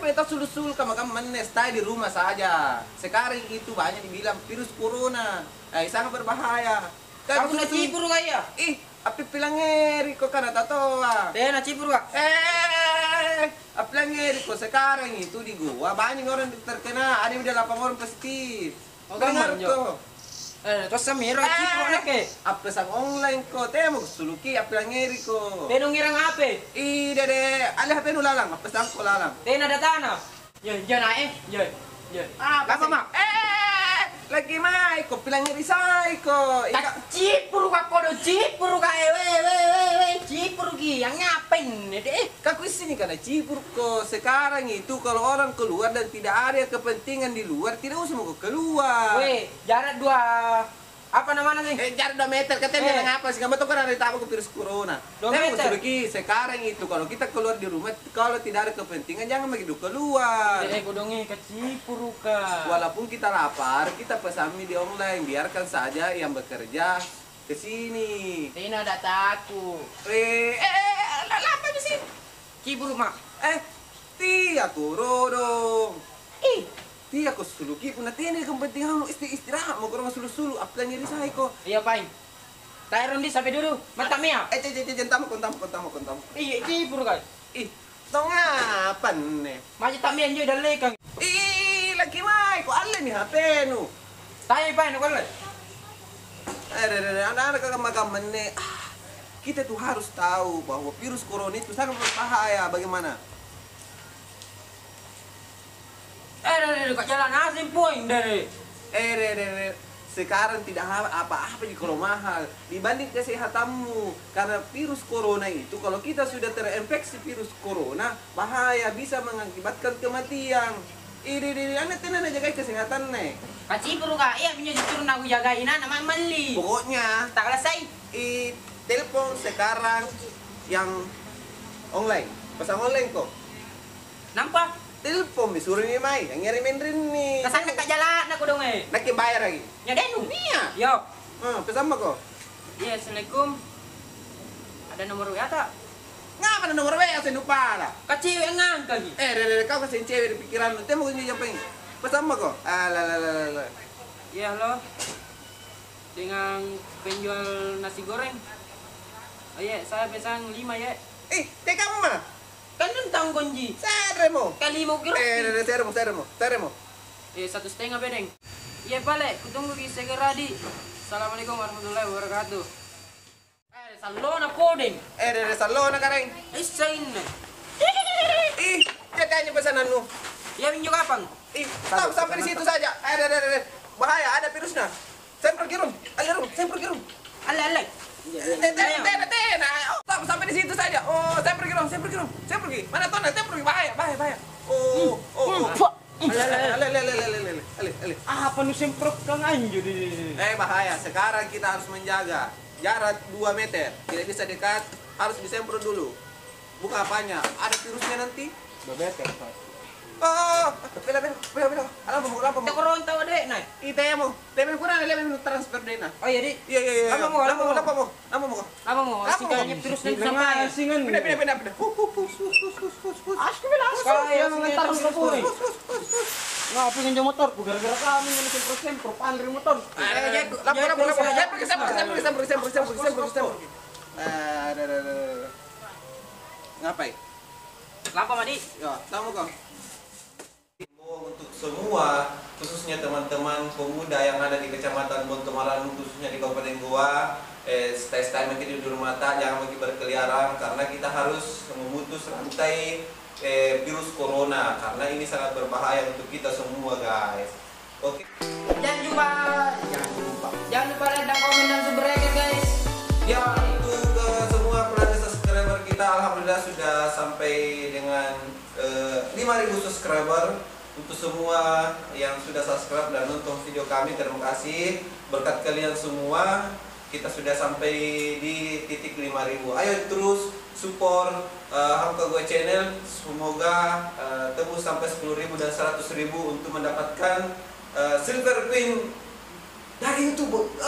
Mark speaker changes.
Speaker 1: Kenapa kita sul kamu stay di rumah saja? Sekarang itu banyak dibilang virus corona. Sangat berbahaya.
Speaker 2: Kamu na cipur kaya?
Speaker 1: Api pilangeri ko ka natatawa.
Speaker 2: Na cipur ka?
Speaker 1: Api pilangeri ko sekarang itu di gua banyak orang terkena. Ada udah 8 orang positif.
Speaker 2: Dengar ko. Terus samira cipur na ke?
Speaker 1: Api sang online ko. Temo suluki api pilangeri ko.
Speaker 2: Tenong irang ape?
Speaker 1: Dede, alih HP nu lalang. Api sang ko lalang.
Speaker 2: Tena datana. Yan na Yan.
Speaker 1: Apa mak? Lagi mai ko pilangeri sai ko.
Speaker 2: Cipur ka kodo cipur ka cipur ki yang ngapain deh?
Speaker 1: Kaku sini karena cipur ko sekarang itu kalau orang keluar dan tidak ada kepentingan di luar tidak usah mau keluar.
Speaker 2: Jarak 2 apa namanya sih?
Speaker 1: Jarak 2 meter katanya ngapa sih? Kamu tuh kan ada tamu ke virus corona.
Speaker 2: 2 meter.
Speaker 1: Sekarang itu kalau kita keluar di rumah kalau tidak ada kepentingan jangan begitu keluar.
Speaker 2: Godongi ke cipur ka.
Speaker 1: Walaupun kita lapar, kita pesan di online, biarkan saja yang bekerja ke sini.
Speaker 2: Tina dataku.
Speaker 1: Apa sih?
Speaker 2: Cipur mak.
Speaker 1: Tia kurodong. Tia ko suluki pun natini kepentingan mo istirahat mo kurang sulu-sulu aplan nyeri saya ko.
Speaker 2: Iya pain. Tayron di sampai dulu. Mata mia.
Speaker 1: Tamu.
Speaker 2: Iya cipur ka.
Speaker 1: Tong apa nih?
Speaker 2: Masih tamian juga dan lekang.
Speaker 1: Lagi mai ko alle ni HP nu.
Speaker 2: Tayo pain ko le.
Speaker 1: Anak-anak kagam-kagam nih. Kita tuh harus tahu bahwa virus corona itu sangat berbahaya. Bagaimana?
Speaker 2: Kok jalan asin poin dari.
Speaker 1: Sekarang tidak apa-apa kalau mahal dibanding kesehatanmu. Karena virus corona itu kalau kita sudah terinfeksi virus corona bahaya, bisa mengakibatkan kematian. Anak tenan jaga kesehatan nih.
Speaker 2: Kacipur ka, iya punya disuruh aku jagain anak mali.
Speaker 1: Pokoknya
Speaker 2: tak selesai.
Speaker 1: Telepon sekarang yang online, pesan online kok.
Speaker 2: Nampak?
Speaker 1: Telepon disuruh ni mai, yang ngirimin rini.
Speaker 2: Kesana ke jalan aku dong
Speaker 1: Nak bayar lagi.
Speaker 2: Ya denu.
Speaker 1: Iya.
Speaker 2: Yo.
Speaker 1: Pesan apa kok?
Speaker 2: Iya, assalamualaikum. Ada nomor WA tak?
Speaker 1: Ngapa ada nomor WA saya lupa lah.
Speaker 2: Kecil yang ngangkat lagi.
Speaker 1: Kau kasih cewek di pikiran lu. Temu kunci apa ini? Pesan apa kok? Alah.
Speaker 2: Iya, halo. Dengan penjual nasi goreng. Oh iya, saya pesan 5 ya.
Speaker 1: Teh kamu mana?
Speaker 2: Kan tentang kunci.
Speaker 1: Seremo.
Speaker 2: Kali mau kira.
Speaker 1: Seremo.
Speaker 2: 1,5 bedeng. Iya, balik. Kutunggu di segera di. Assalamualaikum warahmatullahi wabarakatuh. Salona podeng.
Speaker 1: Salona kareng.
Speaker 2: Isain.
Speaker 1: Jadinya pesanan lu.
Speaker 2: Ya minjuk kapan?
Speaker 1: Stop sampai di situ saja. Bahaya, ada virusnya. Saya pergi rum.
Speaker 2: Alek.
Speaker 1: Stop sampai di situ saja. Oh, saya pergi. Mana Tona? Saya pergi. Bahaya. Oh.
Speaker 2: Apa nu semprot kang anjo di.
Speaker 1: Bahaya. Sekarang kita harus menjaga jarak 2 meter. Tidak bisa dekat, harus disemprot dulu. Bukan apanya, ada virusnya nanti.
Speaker 2: 2 meter, Pak.
Speaker 1: Bela. Alam mo.
Speaker 2: Tak koron tahu deh, nah.
Speaker 1: Temo kurang 11 transfer deh nah.
Speaker 2: Oh iya, Di.
Speaker 1: Iya.
Speaker 2: Lama mo.
Speaker 1: Lama mo.
Speaker 2: Sikanya terus nanti sampai.
Speaker 1: Singan. Pindah.
Speaker 2: Asko bilang. Kaya mengantar ke puri.
Speaker 1: Nggak pengen motor, gara-gara kami yang sempro pandri motor. Lapor. Ngapain?
Speaker 2: Lapa Madi?
Speaker 1: Ya, tamu kok. Untuk semua, khususnya teman-teman pemuda yang ada di Kecamatan Bontomaran, khususnya di Kabupaten Goa, stay mungkin di rumah, jangan lagi berkeliaran karena kita harus memutus rantai virus corona karena ini sangat berbahaya untuk kita semua, guys. Oke.
Speaker 2: Jangan lupa like dan komen dan subscribe, guys.
Speaker 1: Ya, untuk semua penonton subscriber kita, alhamdulillah sudah sampai dengan 5.000 subscriber. Untuk semua yang sudah subscribe dan nonton video kami, terima kasih. Berkat kalian semua, kita sudah sampai di titik 5.000. Ayo terus support Hamka Gue Channel. Semoga tembus sampai 10.000 dan 100.000 untuk mendapatkan silver pin dari YouTube.